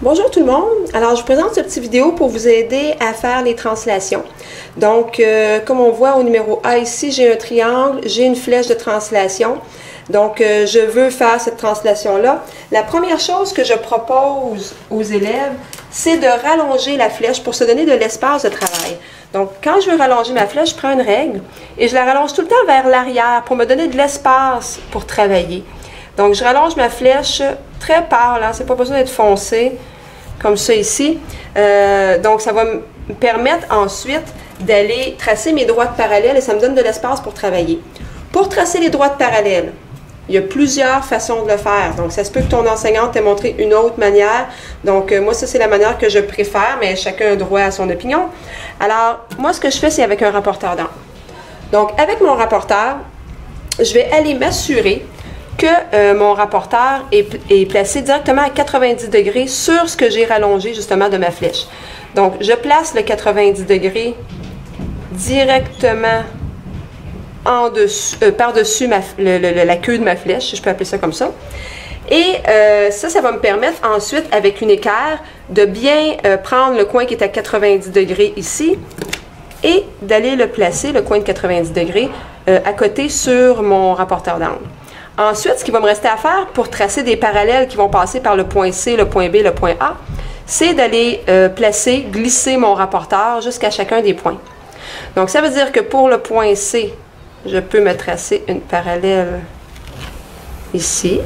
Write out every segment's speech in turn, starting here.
Bonjour tout le monde, alors je vous présente cette petite vidéo pour vous aider à faire les translations. Donc comme on voit au numéro A ici, j'ai un triangle, j'ai une flèche de translation. Donc je veux faire cette translation-là. La première chose que je propose aux élèves, c'est de rallonger la flèche pour se donner de l'espace de travail. Donc quand je veux rallonger ma flèche, je prends une règle et je la rallonge tout le temps vers l'arrière pour me donner de l'espace pour travailler. Donc je rallonge ma flèche très pâle, hein, c'est pas besoin d'être foncé, comme ça ici. Donc ça va me permettre ensuite d'aller tracer mes droites parallèles et ça me donne de l'espace pour travailler. Pour tracer les droites parallèles, il y a plusieurs façons de le faire. Donc ça se peut que ton enseignante t'ait montré une autre manière. Donc moi ça c'est la manière que je préfère, mais chacun a droit à son opinion. Alors moi ce que je fais c'est avec un rapporteur d'angle. Donc avec mon rapporteur, je vais aller m'assurer que mon rapporteur est placé directement à 90 degrés sur ce que j'ai rallongé justement de ma flèche. Donc, je place le 90 degrés directement par-dessus la queue de ma flèche, si je peux appeler ça comme ça. Et ça va me permettre ensuite, avec une équerre, de bien prendre le coin qui est à 90 degrés ici et d'aller le placer, le coin de 90 degrés, à côté sur mon rapporteur d'angle. Ensuite, ce qui va me rester à faire pour tracer des parallèles qui vont passer par le point C, le point B, le point A, c'est d'aller glisser mon rapporteur jusqu'à chacun des points. Donc, ça veut dire que pour le point C, je peux me tracer une parallèle ici.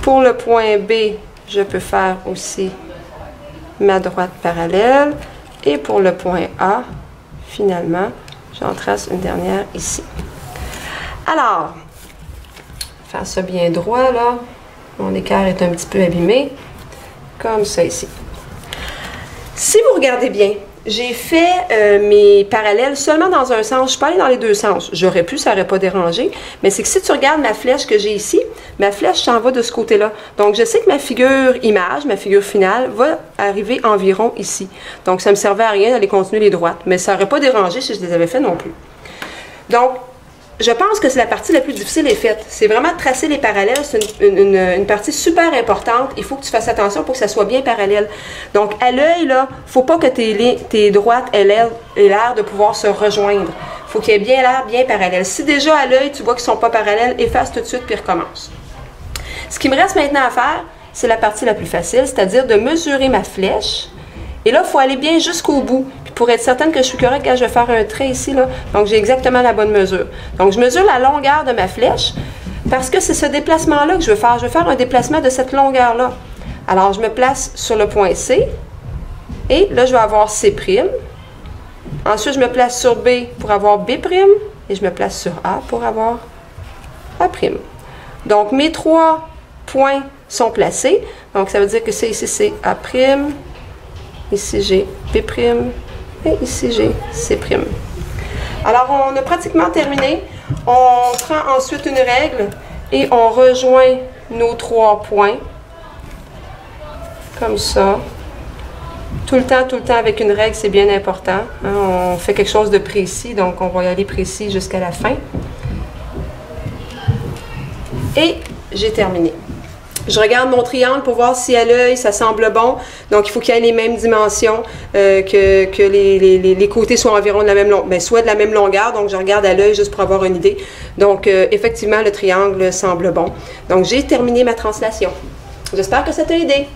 Pour le point B, je peux faire aussi ma droite parallèle. Et pour le point A, finalement, j'en trace une dernière ici. Alors, faire ça bien droit, là. Mon équerre est un petit peu abîmé. Comme ça ici. Si vous regardez bien, j'ai fait mes parallèles seulement dans un sens. Je peux aller dans les deux sens. J'aurais pu, ça n'aurait pas dérangé. Mais c'est que si tu regardes ma flèche que j'ai ici, ma flèche s'en va de ce côté-là. Donc, je sais que ma figure image, ma figure finale, va arriver environ ici. Donc, ça ne me servait à rien d'aller continuer les droites. Mais ça n'aurait pas dérangé si je les avais fait non plus. Donc, je pense que c'est la partie la plus difficile est faite. C'est vraiment de tracer les parallèles. C'est une partie super importante. Il faut que tu fasses attention pour que ça soit bien parallèle. Donc, à l'œil, là, il ne faut pas que tes droites aient l'air de pouvoir se rejoindre. Il faut qu'il y ait bien l'air bien parallèle. Si déjà à l'œil, tu vois qu'ils ne sont pas parallèles, efface tout de suite puis recommence. Ce qui me reste maintenant à faire, c'est la partie la plus facile, c'est-à-dire de mesurer ma flèche. Et là, il faut aller bien jusqu'au bout. Puis pour être certaine que je suis correcte, je vais faire un trait ici, là. Donc, j'ai exactement la bonne mesure. Donc, je mesure la longueur de ma flèche parce que c'est ce déplacement-là que je veux faire. Je veux faire un déplacement de cette longueur-là. Alors, je me place sur le point C. Et là, je vais avoir C'. Ensuite, je me place sur B pour avoir B'. Et je me place sur A pour avoir A'. Donc, mes trois points sont placés. Donc, ça veut dire que c'est ici, c'est A'. Ici, j'ai B'. Et ici, j'ai C'. Alors, on a pratiquement terminé. On prend ensuite une règle et on rejoint nos trois points. Comme ça. Tout le temps avec une règle, c'est bien important. Hein? On fait quelque chose de précis, donc on va y aller précis jusqu'à la fin. Et j'ai terminé. Je regarde mon triangle pour voir si à l'œil, ça semble bon. Donc, il faut qu'il y ait les mêmes dimensions, que les côtés soient environ de la même longueur, soit de la même longueur. Donc, je regarde à l'œil juste pour avoir une idée. Donc, effectivement, le triangle semble bon. Donc, j'ai terminé ma translation. J'espère que ça t'a aidé.